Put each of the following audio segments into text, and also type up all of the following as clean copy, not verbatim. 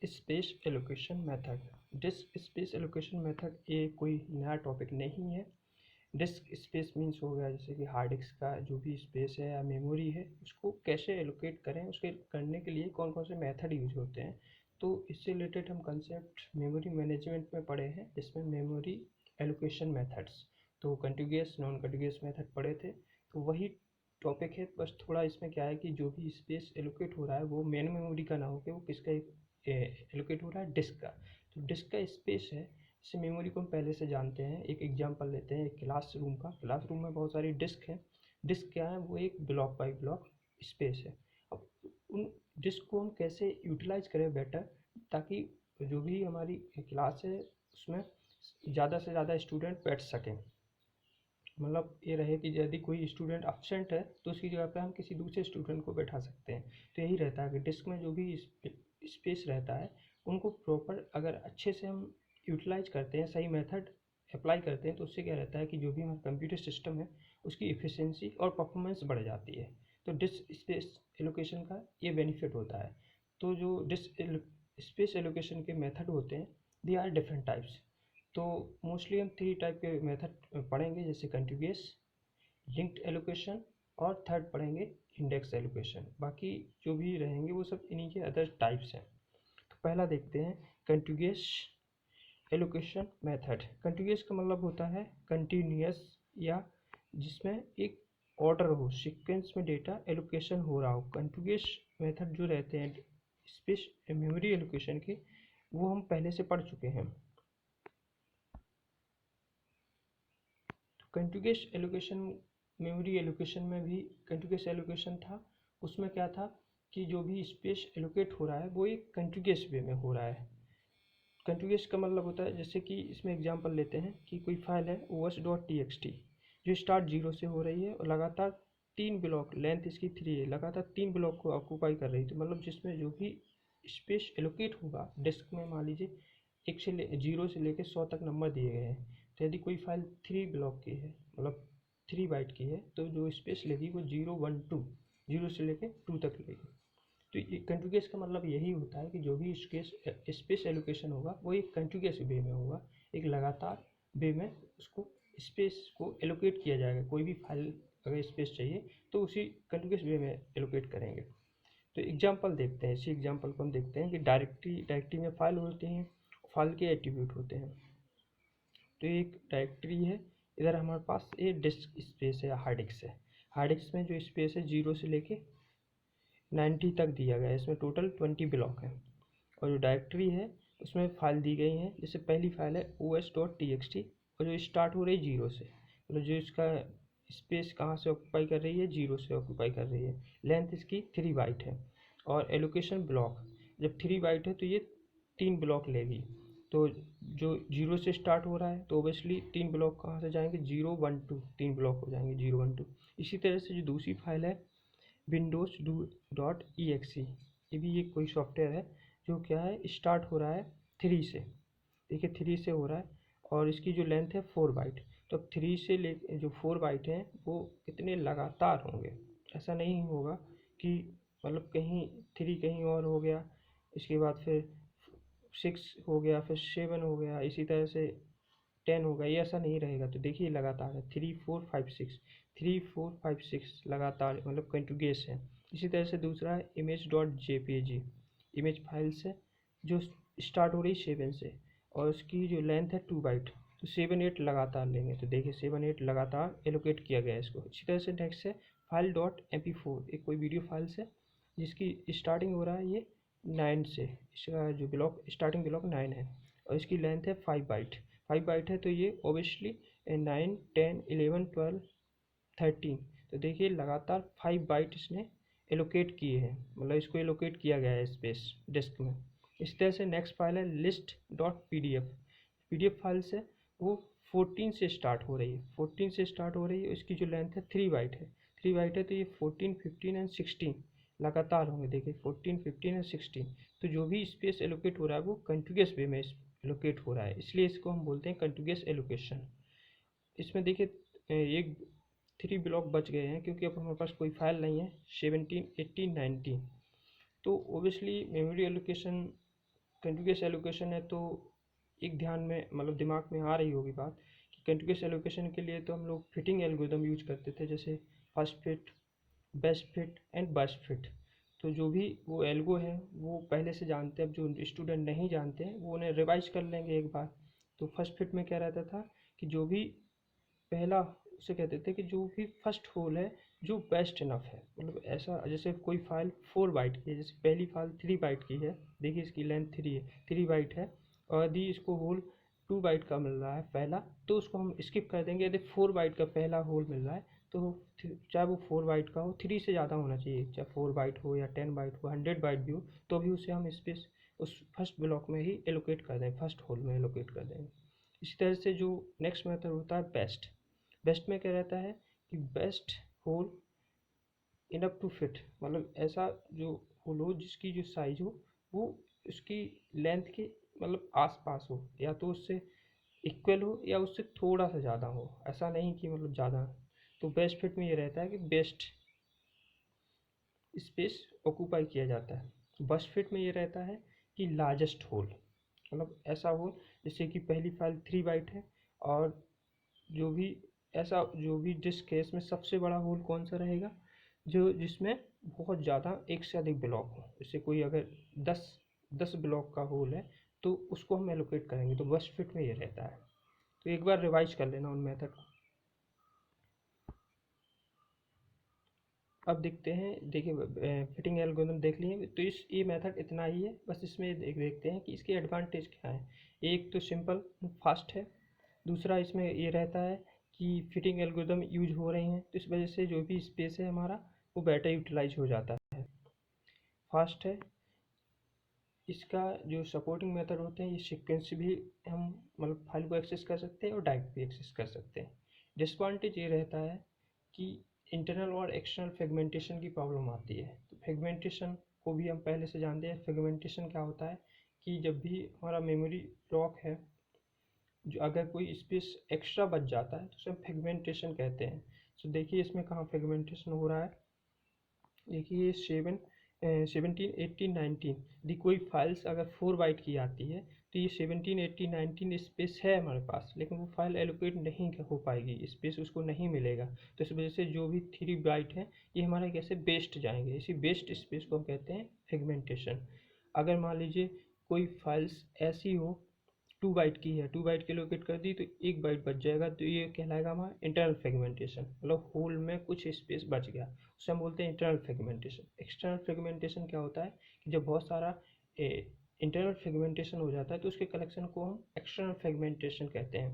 Space allocation method. Disc space allocation method ये कोई नया टॉपिक नहीं है। डिस्क स्पेस मीन्स हो गया जैसे कि हार्ड डिस्क का जो भी स्पेस है या मेमोरी है उसको कैसे एलोकेट करें, उसके करने के लिए कौन कौन से मेथड यूज होते हैं। तो इससे रिलेटेड हम कंसेप्ट मेमोरी मैनेजमेंट में पढ़े हैं, जिसमें मेमोरी एलोकेशन मेथड्स, तो कंटिग्यूअस नॉन कंटिग्यूअस मेथड पढ़े थे। तो वही टॉपिक है, बस थोड़ा इसमें क्या है कि जो भी स्पेस एलोकेट हो रहा है वो मेन मेमोरी का ना होकर वो किसका एलोकेट हो रहा है, डिस्क का। तो डिस्क का स्पेस है, जैसे मेमोरी को हम पहले से जानते हैं। एक एग्जांपल लेते हैं एक क्लासरूम का। क्लासरूम में बहुत सारी डिस्क है। डिस्क क्या है, वो एक ब्लॉक बाई ब्लॉक स्पेस है। अब उन डिस्क को हम कैसे यूटिलाइज करें बेटर, ताकि जो भी हमारी क्लास है उसमें ज़्यादा से ज़्यादा स्टूडेंट बैठ सकें। मतलब ये रहे कि यदि कोई स्टूडेंट एब्सेंट है तो उसकी जगह पे हम किसी दूसरे स्टूडेंट को बैठा सकते हैं। तो यही रहता है कि डिस्क में जो भी स्पेस रहता है उनको प्रॉपर अगर अच्छे से हम यूटिलाइज करते हैं, सही मेथड अप्लाई करते हैं, तो उससे क्या रहता है कि जो भी हमारा कंप्यूटर सिस्टम है उसकी इफ़िशियंसी और परफॉर्मेंस बढ़ जाती है। तो डिस्क स्पेस एलोकेशन का ये बेनिफिट होता है। तो जो डिस्क स्पेस एलोकेशन के मेथड होते हैं, दे आर डिफरेंट टाइप्स। तो मोस्टली हम 3 टाइप के मेथड पढ़ेंगे, जैसे कंटिग्यूअस, लिंक्ड एलोकेशन और थर्ड पढ़ेंगे इंडेक्स एलोकेशन। बाकी जो भी रहेंगे वो सब इन्हीं के अदर टाइप्स हैं। तो पहला देखते हैं कंटिग्यूअस एलोकेशन मेथड। कंटिग्यूअस का मतलब होता है कंटिन्यूअस, या जिसमें एक ऑर्डर हो, सीक्वेंस में डेटा एलोकेशन हो रहा हो। कंटिग्यूअस मेथड जो रहते हैं स्पेस मेमोरी एलोकेशन के, वो हम पहले से पढ़ चुके हैं। कंटिग्यूअस एलोकेशन, मेमोरी एलोकेशन में भी कंटिग्यूअस एलोकेशन था। उसमें क्या था कि जो भी स्पेस एलोकेट हो रहा है वो एक कंटिग्यूअस वे में हो रहा है। कंटिग्यूअस का मतलब होता है, जैसे कि इसमें एग्जांपल लेते हैं कि कोई फाइल है os.txt जो स्टार्ट 0 से हो रही है और लगातार 3 ब्लॉक, लेंथ इसकी 3 है, लगातार 3 ब्लॉक को ऑक्यूपाई कर रही है। तो मतलब जिसमें जो भी स्पेस एलोकेट होगा डिस्क में, मान लीजिए 0 से लेकर 100 तक नंबर दिए गए हैं। तो यदि कोई फाइल 3 ब्लॉक की है, मतलब 3 बाइट की है, तो जो स्पेस लेगी वो 0 1 2, 0 से लेकर 2 तक लेगी। तो ये कंटिग्यूअस का मतलब यही होता है कि जो भी स्पेस एलोकेशन होगा वो एक कंटिग्यूअस वे में होगा, एक लगातार वे में उसको स्पेस को एलोकेट किया जाएगा। कोई भी फाइल अगर स्पेस चाहिए तो उसी कंटिग्यूअस वे में एलोकेट करेंगे। तो एग्जांपल देखते हैं, इसी एग्जांपल को हम देखते हैं कि डायरेक्टरी में फाइल होती हैं, फाइल के एट्रीब्यूट होते हैं। तो एक डायरेक्टरी है, इधर हमारे पास ये डिस्क स्पेस है, हार्ड डिस्क है। हार्ड डिस्क में जो स्पेस है 0 से लेके 90 तक दिया गया है, इसमें टोटल 20 ब्लॉक है। और जो डायरेक्टरी है उसमें फाइल दी गई हैं, जैसे पहली फाइल है os.txt और जो स्टार्ट हो रही है 0 से, मतलब जो इसका स्पेस कहाँ से ऑक्यूपाई कर रही है, 0 से ऑक्यूपाई कर रही है। लेंथ इसकी 3 बाइट है। और एलोकेशन ब्लॉक, जब 3 बाइट है तो ये 3 ब्लॉक लेगी। तो जो 0 से स्टार्ट हो रहा है तो ओबियसली 3 ब्लॉक कहाँ से जाएंगे, 0 1 2, 3 ब्लॉक हो जाएंगे 0 1 2। इसी तरह से जो दूसरी फाइल है windows.exe, ये भी एक कोई सॉफ्टवेयर है जो क्या है, स्टार्ट हो रहा है 3 से। देखिए 3 से हो रहा है और इसकी जो लेंथ है 4 बाइट। तो अब 3 से ले जो 4 बाइट हैं वो कितने लगातार होंगे, ऐसा नहीं होगा कि मतलब कहीं 3 कहीं और हो गया, इसके बाद फिर 6 हो गया, फिर 7 हो गया, इसी तरह से 10 होगा, ये ऐसा नहीं रहेगा। तो देखिए लगातार है 3 4 5 6, 3 4 5 6 लगातार, मतलब कंटिन्यूअस है। इसी तरह से दूसरा है image.jpg, इमेज फाइल से जो स्टार्ट हो रही 7 से और उसकी जो लेंथ है 2 बाइट। तो 7 8 लगातार लेंगे, तो देखिए 7 8 लगातार एलोकेट किया गया है इसको। इसी तरह से नेक्स्ट है file.mp4, एक कोई वीडियो फाइल से जिसकी स्टार्टिंग हो रहा है ये 9 से, इसका जो ब्लॉक स्टार्टिंग ब्लॉक 9 है और इसकी लेंथ है 5 बाइट। 5 बाइट है तो ये ओबियसली 9 10 11 12 13। तो देखिए लगातार 5 बाइट इसने एलोकेट किए हैं, मतलब इसको एलोकेट किया गया है स्पेस डिस्क में। इस तरह से नेक्स्ट फाइल है list.pdf। pdf फाइल से वो 14 से स्टार्ट हो रही है, 14 से स्टार्ट हो रही है, इसकी जो लेंथ है 3 बाइट है। 3 बाइट है तो ये 14 15 एंड 16 लगातार होंगे। देखिए 14 15 एंड 16। तो जो भी स्पेस एलोकेट हो रहा है वो कंटिन्यूअस वे में एलोकेट हो रहा है, इसलिए इसको हम बोलते हैं कंटिन्यूअस एलोकेशन। इसमें देखिए एक 3 ब्लॉक बच गए हैं क्योंकि अब हमारे पास कोई फाइल नहीं है 17 18 19। तो obviously memory allocation continuous allocation है तो एक ध्यान में मतलब दिमाग में आ रही होगी बात कि कंटिन्यूअस एलोकेशन के लिए तो हम लोग फिटिंग एल्गोरिदम यूज करते थे, जैसे first fit, best fit and burst fit. तो जो भी वो एल्गो है वो पहले से जानते हैं, अब जो स्टूडेंट नहीं जानते हैं वो उन्हें रिवाइज कर लेंगे एक बार। तो फर्स्ट फिट में क्या रहता था कि जो भी पहला, उसे कहते थे कि जो भी फर्स्ट होल है जो बेस्ट इनफ है, मतलब ऐसा जैसे कोई फाइल 4 बाइट की है, जैसे पहली फाइल 3 बाइट की है, देखिए इसकी लेंथ 3 है, 3 बाइट है, और यदि इसको होल 2 बाइट का मिल रहा है पहला, तो उसको हम स्किप कर देंगे। यदि 4 बाइट का पहला होल मिल रहा है तो चाहे वो 4 बाइट का हो, 3 से ज़्यादा होना चाहिए, चाहे 4 बाइट हो या 10 बाइट हो, 100 बाइट भी हो, तो भी उसे हम स्पेस उस फर्स्ट ब्लॉक में ही एलोकेट कर दें, फर्स्ट होल में एलोकेट कर देंगे। इसी तरह से जो नेक्स्ट मेथड होता है बेस्ट। बेस्ट में क्या रहता है कि best hole enough to fit, मतलब ऐसा जो होल हो जिसकी जो साइज हो वो उसकी लेंथ के मतलब आस पास हो, या तो उससे इक्वल हो या उससे थोड़ा सा ज़्यादा हो, ऐसा नहीं कि मतलब ज़्यादा। तो बेस्ट फिट में ये रहता है कि बेस्ट स्पेस ऑक्यूपाई किया जाता है। बस्ट फिट में ये रहता है कि लार्जेस्ट होल, मतलब ऐसा हो जैसे कि पहली फाइल 3 बाइट है, और जो भी ऐसा जो भी डिस्क है इसमें सबसे बड़ा होल कौन सा रहेगा, जो जिसमें बहुत ज़्यादा एक से अधिक ब्लॉक हो। जैसे कोई अगर 10 ब्लॉक का होल है तो उसको हम एलोकेट करेंगे, तो बस्ट फिट में ये रहता है। तो एक बार रिवाइज कर लेना उन मेथड को। अब देखते हैं, देखिए फिटिंग एल्गोरिथम देख लिए, तो इस ये मेथड इतना ही है, बस इसमें देखते हैं कि इसके एडवांटेज क्या है। एक तो सिंपल फास्ट है, दूसरा इसमें ये रहता है कि फिटिंग एल्गोरिदम यूज हो रहे हैं तो इस वजह से जो भी स्पेस है हमारा वो बेटर यूटिलाइज हो जाता है, फास्ट है। इसका जो सपोर्टिंग मेथड होते हैं ये सीक्वेंस भी हम मतलब फाइल को एक्सेस कर सकते हैं और डायरेक्ट भी एक्सेस कर सकते हैं। डिसएडवांटेज ये रहता है कि इंटरनल और एक्सटर्नल फ्रेगमेंटेशन की प्रॉब्लम आती है। तो फ्रेगमेंटेशन को भी हम पहले से जानते हैं। फ्रेगमेंटेशन क्या होता है कि जब भी हमारा मेमोरी लॉक है, जो अगर कोई स्पेस एक्स्ट्रा बच जाता है तो उसे हम फ्रेगमेंटेशन कहते हैं। तो देखिए इसमें कहाँ फ्रेगमेंटेशन हो रहा है, देखिए 17, 18, 19, यदि कोई फाइल्स अगर 4 बाइट की आती है तो ये 17, 18, 19 स्पेस है हमारे पास, लेकिन वो फाइल एलोकेट नहीं हो पाएगी, स्पेस उसको नहीं मिलेगा। तो इस वजह से जो भी 3 बाइट है ये हमारे कैसे बेस्ट जाएंगे, इसी बेस्ट स्पेस को हम कहते हैं फ्रेगमेंटेशन। अगर मान लीजिए कोई फाइल्स ऐसी हो 2 बाइट की है, 2 बाइट की लोकेट कर दी तो 1 बाइट बच जाएगा, तो ये कहलाएगा हमारा इंटरनल फ्रेगमेंटेशन, मतलब होल में कुछ स्पेस बच गया, उसे हम बोलते हैं इंटरनल फ्रेगमेंटेशन। एक्सटर्नल फ्रेगमेंटेशन क्या होता है कि जब बहुत सारा इंटरनल फ्रेगमेंटेशन हो जाता है तो उसके कलेक्शन को हम एक्सटर्नल फ्रेगमेंटेशन कहते हैं।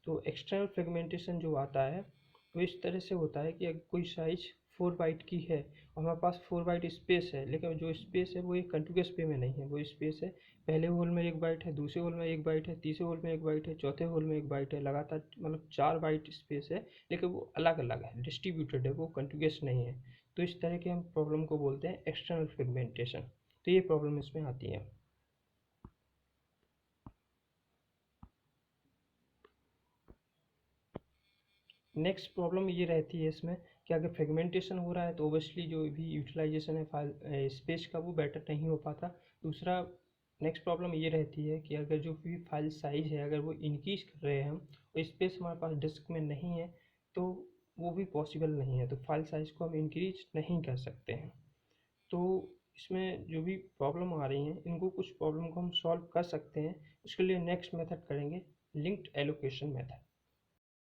तो एक्सटर्नल फ्रेगमेंटेशन जो आता है वो इस तरह से होता है कि अगर कोई साइज 4 बाइट की है और हमारे पास 4 बाइट स्पेस है, लेकिन जो स्पेस है वो एक कंटिन्यूअस पे में नहीं है, वो स्पेस है पहले होल में 1 बाइट है, दूसरे होल में 1 बाइट है, तीसरे होल में 1 बाइट है, चौथे होल में 1 बाइट है, लगातार मतलब 4 बाइट स्पेस है, लेकिन वो अलग अलग है, डिस्ट्रीब्यूटेड है, वो कंटिन्यूअस नहीं है। तो इस तरह के हम प्रॉब्लम को बोलते हैं एक्सटर्नल फ्रेगमेंटेशन। तो ये प्रॉब्लम इसमें आती है। नेक्स्ट प्रॉब्लम ये रहती है इसमें कि अगर फ्रेगमेंटेशन हो रहा है तो ओबियसली जो भी यूटिलाइजेशन है फाइल स्पेस का वो बेटर नहीं हो पाता। दूसरा नेक्स्ट प्रॉब्लम ये रहती है कि अगर जो भी फाइल साइज है अगर वो इंक्रीज कर रहे हैं हम और स्पेस हमारे पास डिस्क में नहीं है तो वो भी पॉसिबल नहीं है, तो फाइल साइज को हम इंक्रीज नहीं कर सकते हैं। तो इसमें जो भी प्रॉब्लम आ रही हैं इनको कुछ प्रॉब्लम को हम सॉल्व कर सकते हैं। उसके लिए नेक्स्ट मेथड करेंगे लिंक्ड एलोकेशन मेथड।